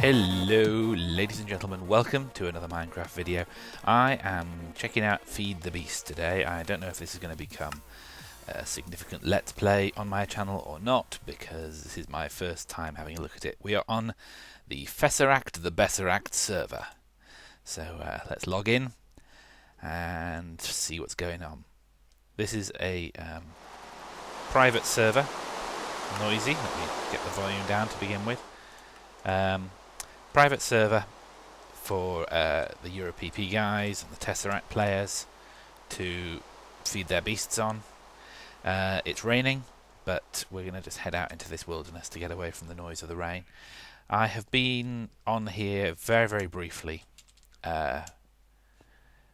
Hello ladies and gentlemen, welcome to another Minecraft video. I am checking out Feed the Beast today. I don't know if this is going to become a significant let's play on my channel or not, because this is my first time having a look at it. We are on the Fesseract the Besseract server. So let's log in and see what's going on. This is a private server. Noisy. Let me get the volume down to begin with. Private server for the EuroPP guys and the Tesseract players to feed their beasts on. It's raining, but we're going to just head out into this wilderness to get away from the noise of the rain. I have been on here very, very briefly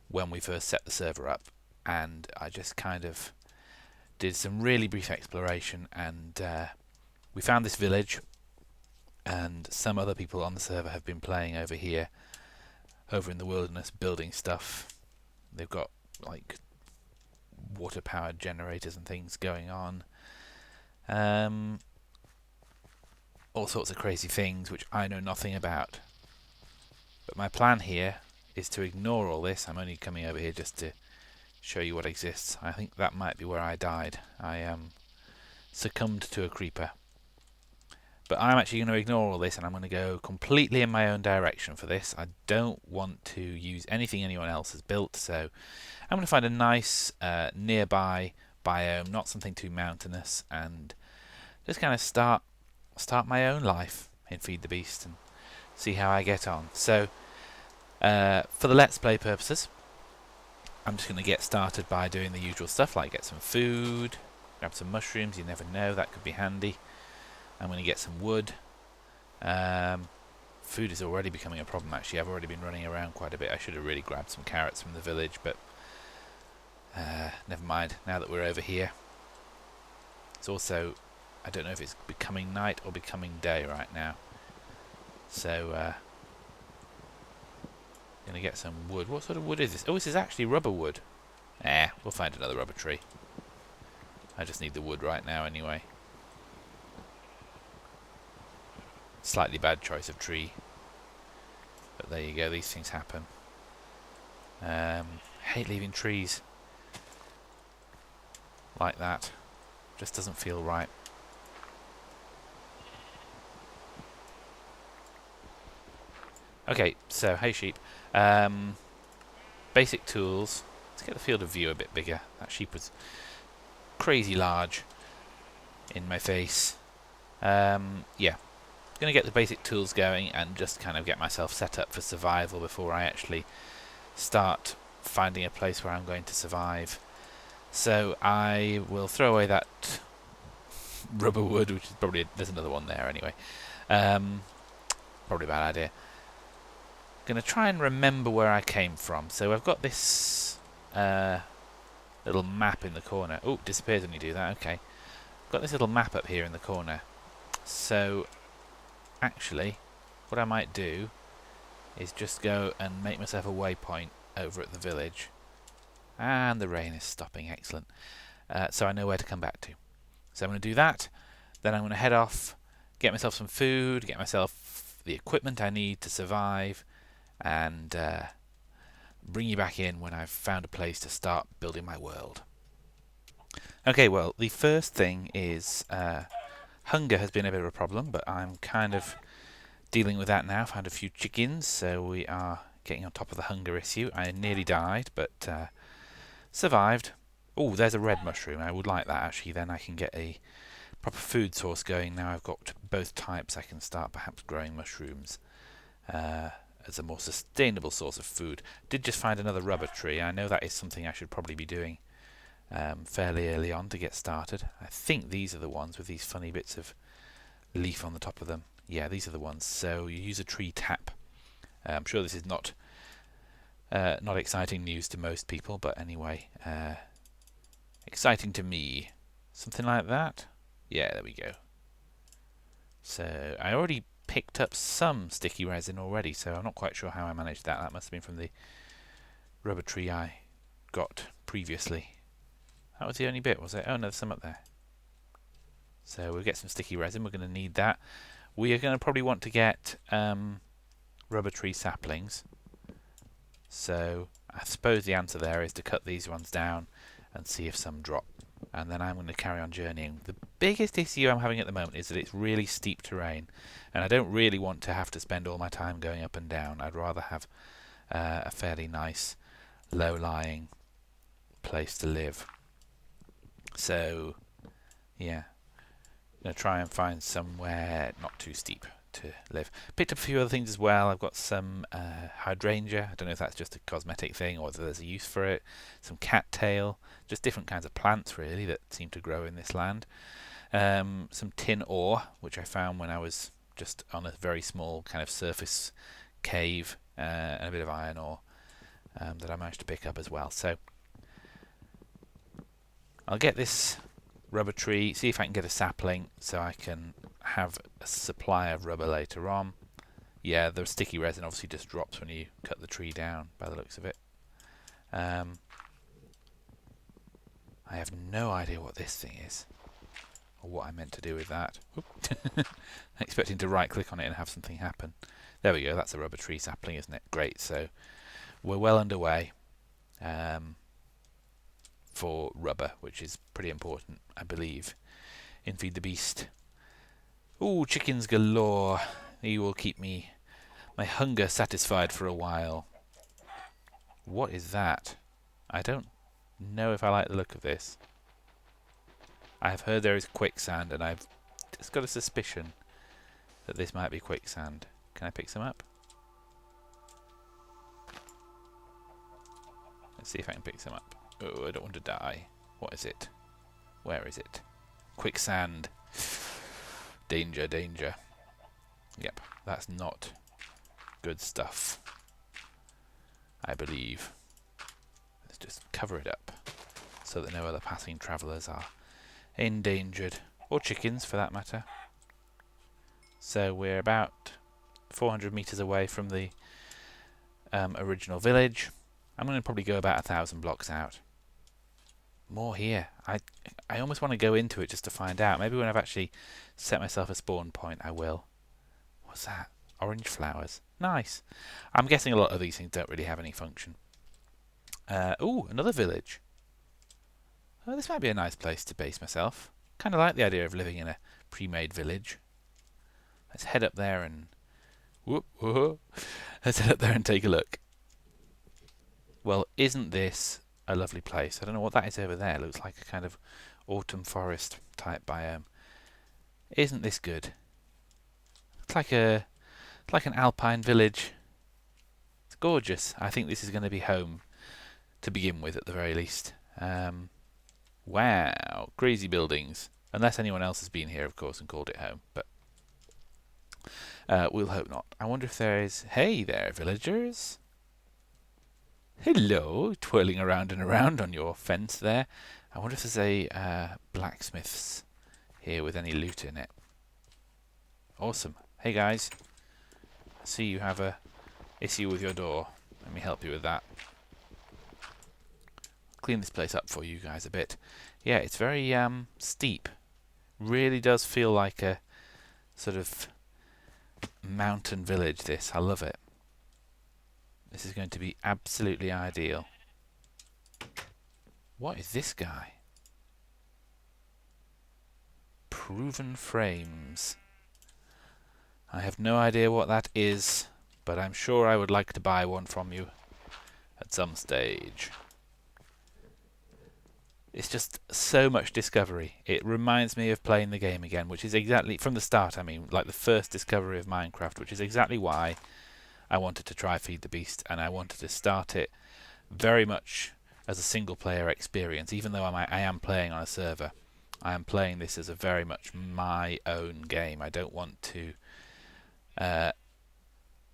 when we first set the server up, and I just kind of did some really brief exploration, and we found this village. And some other people on the server have been playing over here, over in the wilderness, building stuff. They've got like water-powered generators and things going on. All sorts of crazy things which I know nothing about. But my plan here is to ignore all this. I'm only coming over here just to show you what exists. I think that might be where I died. I succumbed to a creeper. But I'm actually going to ignore all this, and I'm going to go completely in my own direction for this. I don't want to use anything anyone else has built, so I'm going to find a nice nearby biome, not something too mountainous, and just kind of start my own life in Feed the Beast and see how I get on. So for the Let's Play purposes, I'm just going to get started by doing the usual stuff, like get some food, grab some mushrooms, you never know, that could be handy. I'm going to get some wood. Food is already becoming a problem, actually. I've already been running around quite a bit. I should have really grabbed some carrots from the village, but never mind, now that we're over here. It's also, I don't know if it's becoming night or becoming day right now. So, going to get some wood. What sort of wood is this? Oh, this is actually rubber wood. We'll find another rubber tree. I just need the wood right now anyway. Slightly bad choice of tree, but there you go, these things happen. Hate leaving trees like that, just doesn't feel right. Okay, so hey sheep, basic tools. Let's get the field of view a bit bigger. That sheep was crazy large in my face. Yeah. Going to get the basic tools going and just kind of get myself set up for survival before I actually start finding a place where I'm going to survive. So I will throw away that rubber wood, which is probably, there's another one there anyway. Probably a bad idea. Going to try and remember where I came from. So I've got this little map in the corner. Oh, disappears when you do that. Okay, got this little map up here in the corner. So actually, what I might do is just go and make myself a waypoint over at the village. And the rain is stopping, excellent. So I know where to come back to. So I'm going to do that, then I'm going to head off, get myself some food, get myself the equipment I need to survive, and bring you back in when I've found a place to start building my world. Okay, well, the first thing is hunger has been a bit of a problem, but I'm kind of dealing with that now. Found a few chickens, so we are getting on top of the hunger issue. I nearly died, but survived. Oh, there's a red mushroom. I would like that, actually. Then I can get a proper food source going. Now I've got both types. I can start perhaps growing mushrooms as a more sustainable source of food. Did just find another rubber tree. I know that is something I should probably be doing fairly early on to get started. I think these are the ones with these funny bits of leaf on the top of them. Yeah, these are the ones. So you use a tree tap. I'm sure this is not exciting news to most people, but anyway, exciting to me. Something like that. Yeah, there we go. So I already picked up some sticky resin already, so I'm not quite sure how I managed that. That must have been from the rubber tree I got previously. That was the only bit, was it? Oh no, there's some up there. So we'll get some sticky resin. We're going to need that. We are going to probably want to get rubber tree saplings. So I suppose the answer there is to cut these ones down and see if some drop. And then I'm going to carry on journeying. The biggest issue I'm having at the moment is that it's really steep terrain, and I don't really want to have to spend all my time going up and down. I'd rather have a fairly nice, low-lying place to live. So, yeah, I'm going to try and find somewhere not too steep to live. Picked up a few other things as well. I've got some hydrangea. I don't know if that's just a cosmetic thing or whether there's a use for it. Some cattail, just different kinds of plants really that seem to grow in this land. Some tin ore, which I found when I was just on a very small kind of surface cave, and a bit of iron ore that I managed to pick up as well. So I'll get this rubber tree, see if I can get a sapling so I can have a supply of rubber later on. Yeah, the sticky resin obviously just drops when you cut the tree down by the looks of it. I have no idea what this thing is or what I meant to do with that. Expecting to right click on it and have something happen. There we go, that's a rubber tree sapling, isn't it? Great, so we're well underway for rubber, which is pretty important, I believe, in Feed the Beast. Ooh, chickens galore. You will keep my hunger satisfied for a while. What is that? I don't know if I like the look of this. I have heard there is quicksand, and I've just got a suspicion that this might be quicksand. Can I pick some up? Let's see if I can pick some up. Oh, I don't want to die. What is it? Where is it? Quicksand. Danger, danger. Yep, that's not good stuff, I believe. Let's just cover it up so that no other passing travellers are endangered, or chickens for that matter. So we're about 400 metres away from the original village. I'm going to probably go about 1,000 blocks out. More here. I almost want to go into it just to find out. Maybe when I've actually set myself a spawn point, I will. What's that? Orange flowers. Nice. I'm guessing a lot of these things don't really have any function. Ooh, another village. Oh, this might be a nice place to base myself. Kind of like the idea of living in a pre-made village. Let's head up there and... Let's head up there and take a look. Well, isn't this a lovely place? I don't know what that is over there. It looks like a kind of autumn forest type biome. Isn't this good? It's like an alpine village. It's gorgeous. I think this is going to be home to begin with, at the very least. Wow, crazy buildings. Unless anyone else has been here, of course, and called it home. But we'll hope not. I wonder if there is... Hey there, villagers. Hello, twirling around and around on your fence there. I wonder if there's a blacksmith's here with any loot in it. Awesome. Hey guys, I see you have a issue with your door. Let me help you with that. Clean this place up for you guys a bit. Yeah, it's very steep. Really does feel like a sort of mountain village, this. I love it. This is going to be absolutely ideal. What is this guy? Proven frames. I have no idea what that is, but I'm sure I would like to buy one from you at some stage. It's just so much discovery. It reminds me of playing the game again, which is exactly, from the start, I mean, like the first discovery of Minecraft, which is exactly why I wanted to try Feed the Beast, and I wanted to start it very much as a single-player experience. Even though I am playing on a server, I am playing this as a very much my own game. I don't want to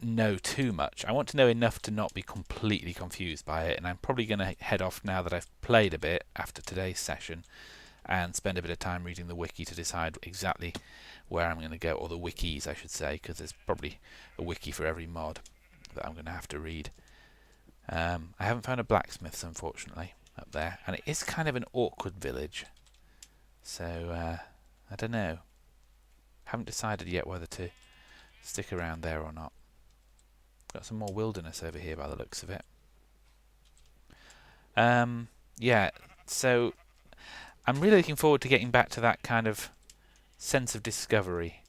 know too much. I want to know enough to not be completely confused by it, and I'm probably going to head off now that I've played a bit after today's session and spend a bit of time reading the wiki to decide exactly where I'm going to go, or the wikis I should say, because there's probably a wiki for every mod that I'm going to have to read. I haven't found a blacksmith's, unfortunately, up there, and it is kind of an awkward village, so I don't know. Haven't decided yet whether to stick around there or not. Got some more wilderness over here by the looks of it. Yeah, so I'm really looking forward to getting back to that kind of sense of discovery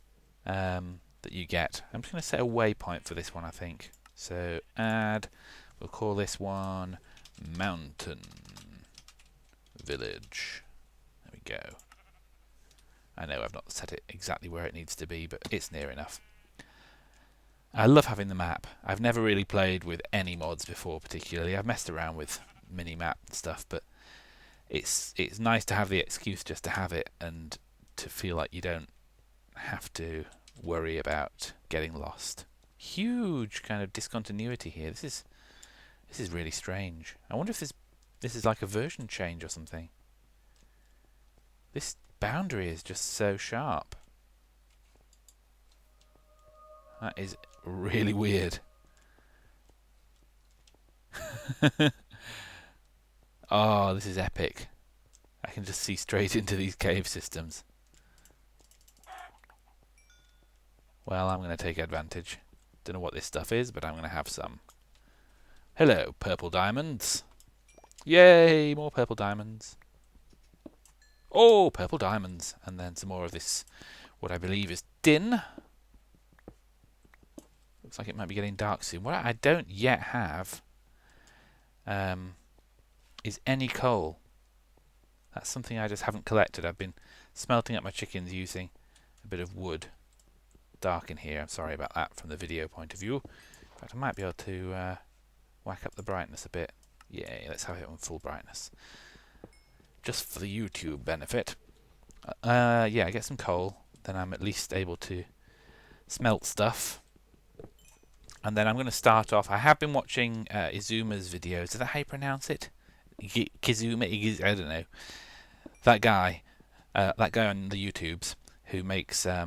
that you get. I'm just going to set a waypoint for this one, I think. So add, we'll call this one Mountain Village. There we go. I know I've not set it exactly where it needs to be, but it's near enough. I love having the map. I've never really played with any mods before particularly. I've messed around with mini-map and stuff, but it's nice to have the excuse just to have it and to feel like you don't have to worry about getting lost. Huge kind of discontinuity here. This is really strange. I wonder if this is like a version change or something. This boundary is just so sharp. That is really weird. Oh, this is epic. I can just see straight into these cave systems. Well, I'm going to take advantage. Don't know what this stuff is, but I'm going to have some. Hello, purple diamonds. Yay, more purple diamonds. Oh, purple diamonds. And then some more of this, what I believe is tin. Looks like it might be getting dark soon. What I don't yet have is any coal. That's something I just haven't collected. I've been smelting up my chickens using a bit of wood. Dark in here. I'm sorry about that from the video point of view. In fact, I might be able to whack up the brightness a bit. Yeah, let's have it on full brightness. Just for the YouTube benefit. Yeah, I get some coal. Then I'm at least able to smelt stuff. And then I'm going to start off. I have been watching Izuma's videos. Is that how you pronounce it? Kizuma? I don't know. That guy on the YouTubes who makes a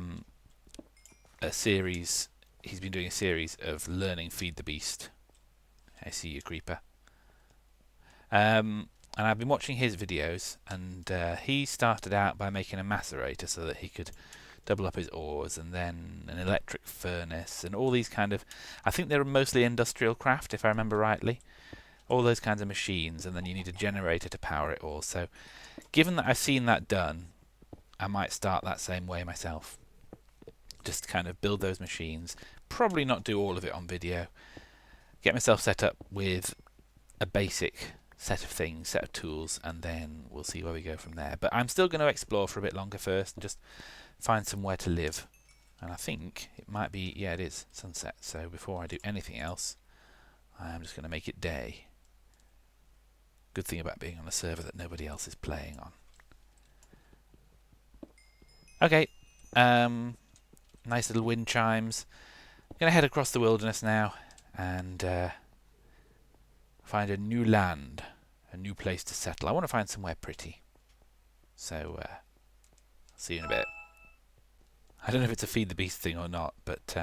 series. He's been doing a series of learning Feed the Beast. I see you, creeper. And I've been watching his videos, and he started out by making a macerator so that he could double up his ores, and then an electric furnace, and all these kind of, I think they're mostly industrial craft, if I remember rightly. All those kinds of machines, and then you need a generator to power it all. So, given that I've seen that done, I might start that same way myself. Just kind of build those machines. Probably not do all of it on video. Get myself set up with a basic set of things, set of tools, and then we'll see where we go from there. But I'm still going to explore for a bit longer first and just find somewhere to live. And I think it might be, yeah, it is sunset. So before I do anything else, I'm just going to make it day. Good thing about being on a server that nobody else is playing on. Okay, nice little wind chimes. I'm going to head across the wilderness now and find a new land, a new place to settle. I want to find somewhere pretty. So, I'll see you in a bit. I don't know if it's a Feed the Beast thing or not, but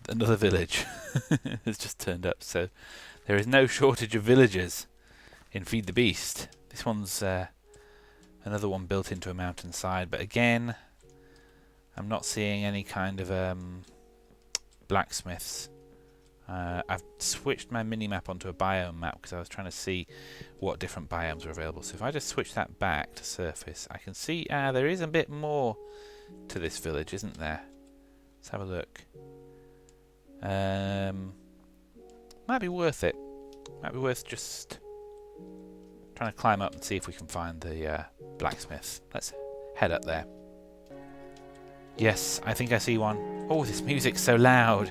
another village has just turned up. So there is no shortage of villagers in Feed the Beast. This one's another one built into a mountainside, but again, I'm not seeing any kind of blacksmiths. I've switched my mini-map onto a biome map because I was trying to see what different biomes are available. So if I just switch that back to surface, I can see there is a bit more to this village, isn't there? Let's have a look. Might be worth it. Might be worth just trying to climb up and see if we can find the blacksmith. Let's head up there. Yes, I think I see one. Oh, this music's so loud.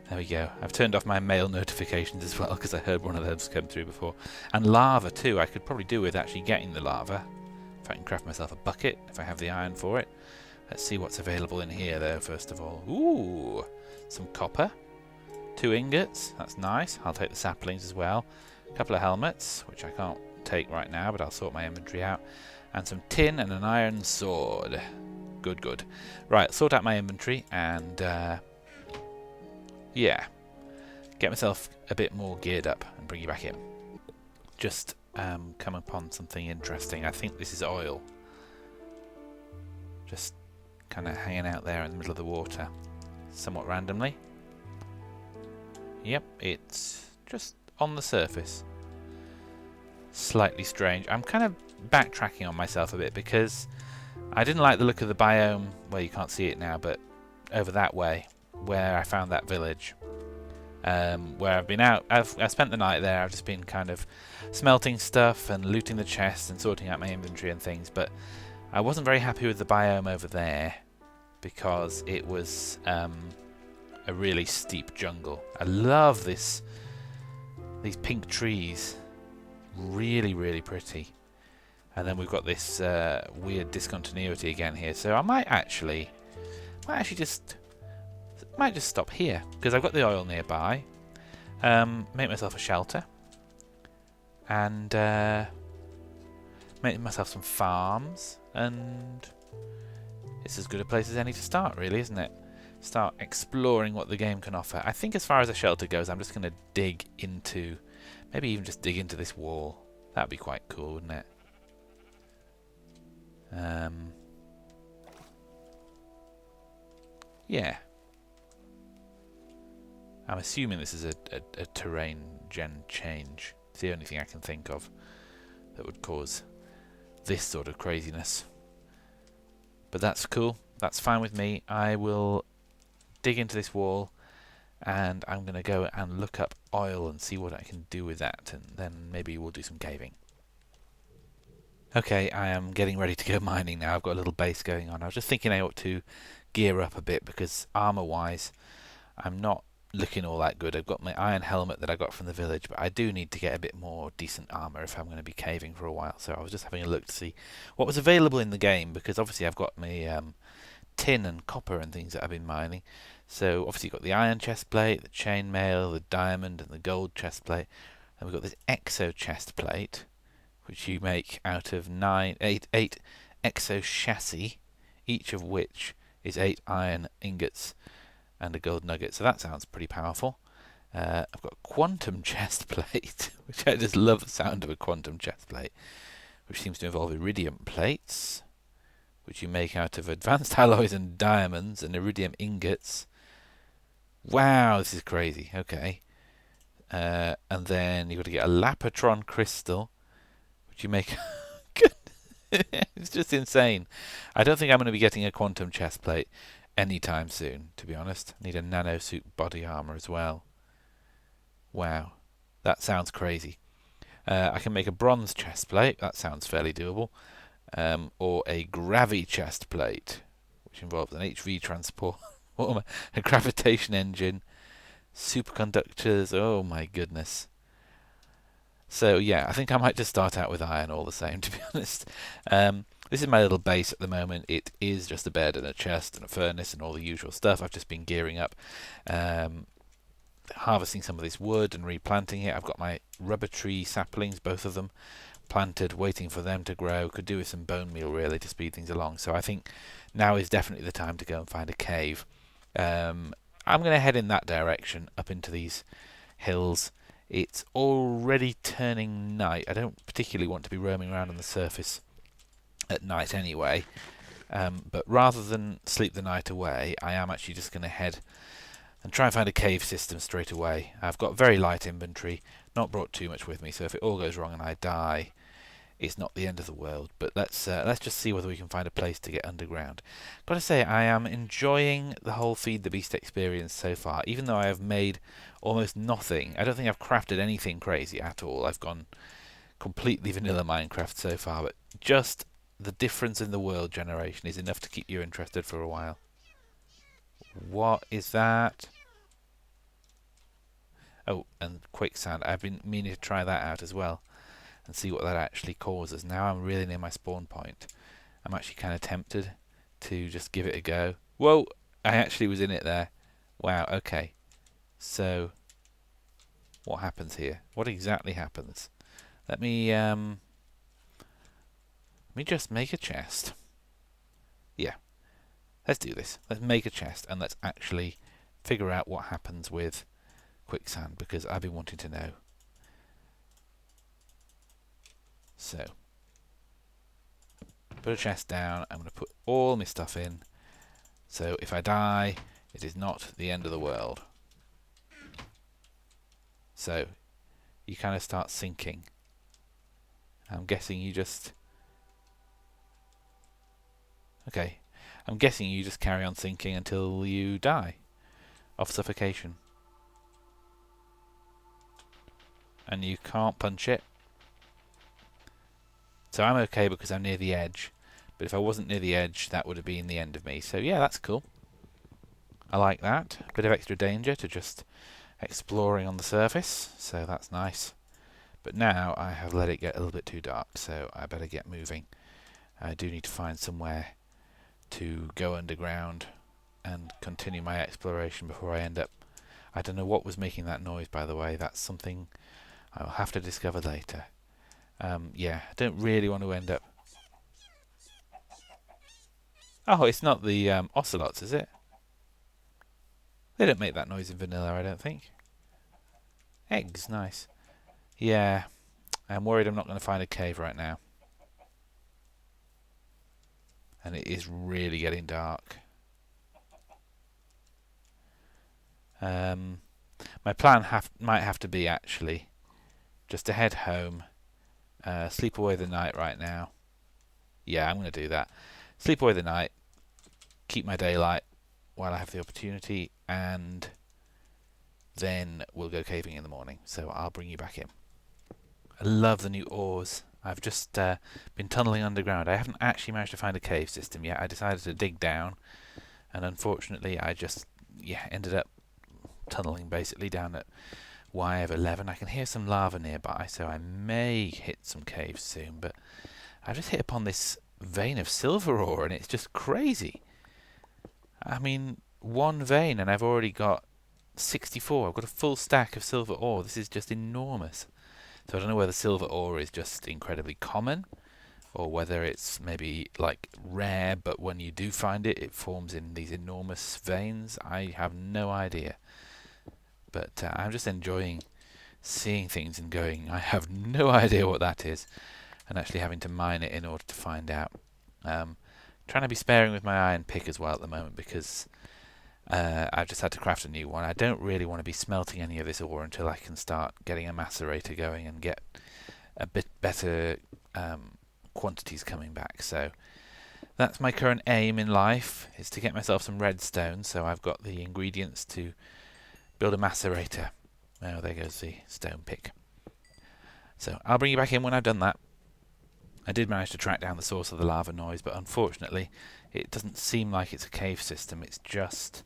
There we go. I've turned off my mail notifications as well because I heard one of those come through before. And lava too. I could probably do with actually getting the lava. If I can craft myself a bucket, if I have the iron for it. Let's see what's available in here though, first of all. Ooh, some copper. 2 ingots. That's nice. I'll take the saplings as well. A couple of helmets, which I can't take right now, but I'll sort my inventory out. And some tin and an iron sword. Good, good. Right, sort out my inventory and yeah, get myself a bit more geared up and bring you back in. Just come upon something interesting. I think this is oil. Just kind of hanging out there in the middle of the water, somewhat randomly. Yep, it's just on the surface. Slightly strange. I'm kind of backtracking on myself a bit because I didn't like the look of the biome. Well, you can't see it now, but over that way, where I found that village, where I've been out. I've spent the night there. I've just been kind of smelting stuff and looting the chests and sorting out my inventory and things, but I wasn't very happy with the biome over there because it was a really steep jungle. I love these pink trees. Really, really pretty. And then we've got this weird discontinuity again here. So I might just stop here because I've got the oil nearby. Make myself a shelter and make myself some farms, and it's as good a place as any to start, really, isn't it? Start exploring what the game can offer. I think as far as a shelter goes, I'm just going to dig into, maybe even just dig into this wall. That'd be quite cool, wouldn't it? Yeah. I'm assuming this is a terrain gen change. It's the only thing I can think of that would cause this sort of craziness. But that's cool. That's fine with me. I will dig into this wall and I'm going to go and look up oil and see what I can do with that, and then maybe we'll do some caving. Okay, I am getting ready to go mining now. I've got a little base going on. I was just thinking I ought to gear up a bit because armor-wise I'm not looking all that good. I've got my iron helmet that I got from the village, but I do need to get a bit more decent armor if I'm going to be caving for a while. So I was just having a look to see what was available in the game, because obviously I've got my tin and copper and things that I've been mining. So obviously you've got the iron chest plate, the chainmail, the diamond and the gold chest plate. And we've got this exo chest plate, which you make out of eight exo chassis, each of which is 8 iron ingots and a gold nugget. So that sounds pretty powerful. I've got a quantum chest plate, which I just love the sound of a quantum chest plate, which seems to involve iridium plates, which you make out of advanced alloys and diamonds and iridium ingots. Wow, this is crazy. Okay. And then you've got to get a Lapotron crystal, which you make... It's just insane. I don't think I'm going to be getting a quantum chest plate anytime soon, to be honest. I need a nanosuit body armor as well. Wow. That sounds crazy. I can make a bronze chest plate. That sounds fairly doable. Or a gravi chest plate, which involves an HV transport, a gravitation engine, superconductors. Oh my goodness. So yeah, I think I might just start out with iron all the same, to be honest. This is my little base at the moment. It is just a bed and a chest and a furnace and all the usual stuff. I've just been gearing up, harvesting some of this wood and replanting it. I've got my rubber tree saplings, both of them, planted, waiting for them to grow. Could do with some bone meal really to speed things along. So I think now is definitely the time to go and find a cave. I'm going to head in that direction, up into these hills. It's already turning night. I don't particularly want to be roaming around on the surface at night anyway. But rather than sleep the night away, I am actually just going to head and try and find a cave system straight away. I've got very light inventory, not brought too much with me, so if it all goes wrong and I die, it's not the end of the world. But let's just see whether we can find a place to get underground. Gotta say, I am enjoying the whole Feed the Beast experience so far, even though I have made almost nothing. I don't think I've crafted anything crazy at all. I've gone completely vanilla Minecraft so far, but just the difference in the world generation is enough to keep you interested for a while. What is that? Oh, and quicksand. I've been meaning to try that out as well and see what that actually causes. Now I'm really near my spawn point. I'm actually kind of tempted to just give it a go. Whoa! I actually was in it there. Wow, okay. So, what happens here? What exactly happens? Let me just make a chest. Yeah. Let's do this. Let's make a chest and let's actually figure out what happens with quicksand, because I've been wanting to know. So, put a chest down. I'm going to put all my stuff in. So if I die, it is not the end of the world. So you kind of start sinking. I'm guessing you just... Okay. I'm guessing you just carry on sinking until you die of suffocation. And you can't punch it. So I'm okay because I'm near the edge. But if I wasn't near the edge, that would have been the end of me. So yeah, that's cool. I like that. A bit of extra danger to just exploring on the surface. So that's nice. But now I have let it get a little bit too dark. So I better get moving. I do need to find somewhere to go underground and continue my exploration before I end up... I don't know what was making that noise, by the way. That's something I'll have to discover later. Yeah, I don't really want to end up... Oh, it's not the ocelots, is it? They don't make that noise in vanilla, I don't think. Eggs, nice. Yeah, I'm worried I'm not going to find a cave right now. And it is really getting dark. My plan might have to be, actually, just to head home, sleep away the night right now. Yeah, I'm going to do that. Sleep away the night, keep my daylight while I have the opportunity, and then we'll go caving in the morning. So I'll bring you back in. I love the new ores. I've just been tunneling underground. I haven't actually managed to find a cave system yet. I decided to dig down, and unfortunately I just ended up tunneling basically down at YF11. I can hear some lava nearby, so I may hit some caves soon, but I've just hit upon this vein of silver ore, and it's just crazy. I mean, one vein, and I've already got 64. I've got a full stack of silver ore. This is just enormous. So I don't know whether silver ore is just incredibly common, or whether it's maybe like rare, but when you do find it, it forms in these enormous veins. I have no idea. But I'm just enjoying seeing things and going, I have no idea what that is, and actually having to mine it in order to find out. Trying to be sparing with my iron pick as well at the moment, because I've just had to craft a new one. I don't really want to be smelting any of this ore until I can start getting a macerator going and get a bit better quantities coming back. So that's my current aim in life, is to get myself some redstone, so I've got the ingredients to build a macerator. Oh, there goes the stone pick. So I'll bring you back in when I've done that. I did manage to track down the source of the lava noise, but unfortunately it doesn't seem like it's a cave system. It's just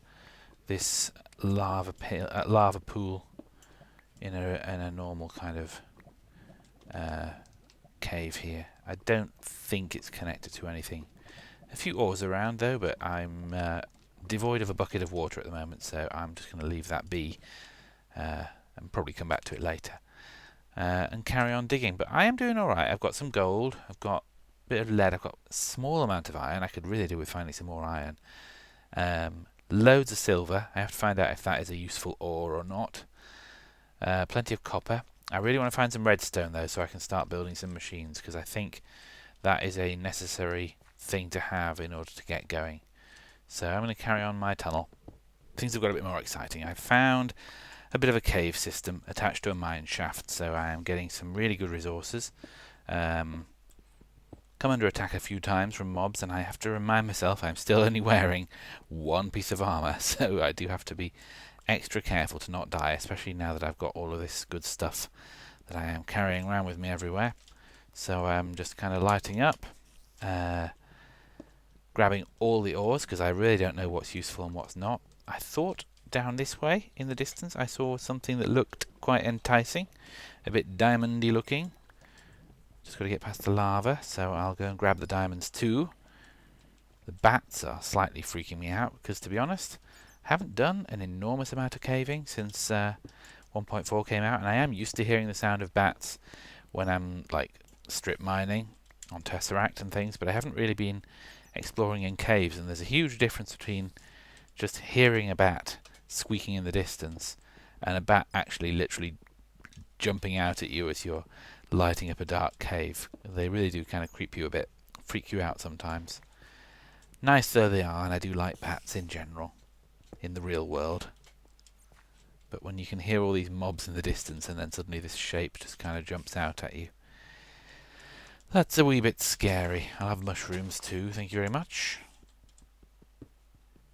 this lava pool in a normal kind of cave here. I don't think it's connected to anything. A few ores around though, but I'm devoid of a bucket of water at the moment, so I'm just going to leave that be and probably come back to it later and carry on digging. But I am doing alright. I've got some gold, I've got a bit of lead, I've got a small amount of iron. I could really do with finding some more iron. Loads of silver. I have to find out if that is a useful ore or not. Plenty of copper. I really want to find some redstone though, so I can start building some machines, because I think that is a necessary thing to have in order to get going. So I'm going to carry on my tunnel. Things have got a bit more exciting. I've found a bit of a cave system attached to a mine shaft, so I am getting some really good resources. Come under attack a few times from mobs, and I have to remind myself I'm still only wearing one piece of armour, so I do have to be extra careful to not die, especially now that I've got all of this good stuff that I am carrying around with me everywhere. So I'm just kind of lighting up, grabbing all the ores, because I really don't know what's useful and what's not. I thought down this way in the distance I saw something that looked quite enticing, a bit diamondy looking. Just got to get past the lava, so I'll go and grab the diamonds too. The bats are slightly freaking me out, because to be honest, I haven't done an enormous amount of caving since 1.4 came out, and I am used to hearing the sound of bats when I'm like strip mining on Tesseract and things, but I haven't really been exploring in caves, and there's a huge difference between just hearing a bat squeaking in the distance and a bat actually literally jumping out at you as you're lighting up a dark cave. They really do kind of creep you a bit, freak you out sometimes. Nice though they are, and I do like bats in general, in the real world. But when you can hear all these mobs in the distance and then suddenly this shape just kind of jumps out at you, that's a wee bit scary. I'll have mushrooms too, thank you very much.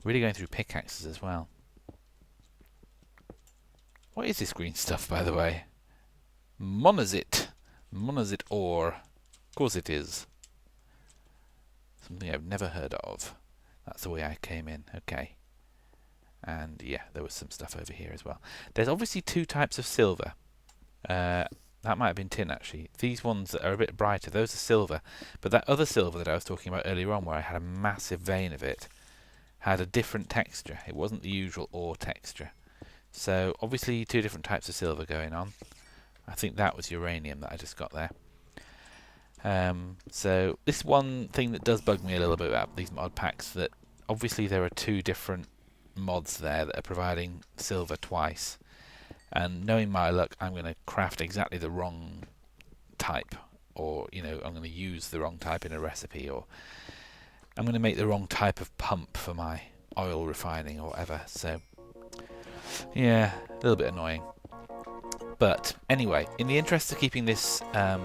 Really going through pickaxes as well. What is this green stuff, by the way? Monazite. Monazite ore. Of course it is. Something I've never heard of. That's the way I came in. Okay. And yeah, there was some stuff over here as well. There's obviously two types of silver. That might have been tin actually. These ones that are a bit brighter, those are silver. But that other silver that I was talking about earlier on, where I had a massive vein of it, had a different texture. It wasn't the usual ore texture. So obviously two different types of silver going on. I think that was uranium that I just got there. So this one thing that does bug me a little bit about these mod packs, that obviously there are two different mods there that are providing silver twice, and knowing my luck, I'm going to craft exactly the wrong type, or I'm going to use the wrong type in a recipe, or I'm going to make the wrong type of pump for my oil refining or whatever. So yeah, a little bit annoying. But anyway, in the interest of keeping this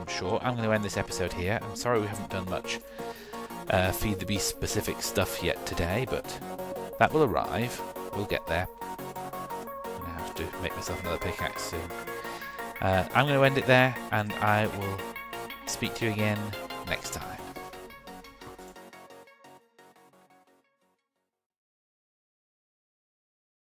short, I'm going to end this episode here. I'm sorry we haven't done much Feed the Beast specific stuff yet today, but that will arrive. We'll get there. I'm going to have to make myself another pickaxe soon. I'm going to end it there, and I will speak to you again next time.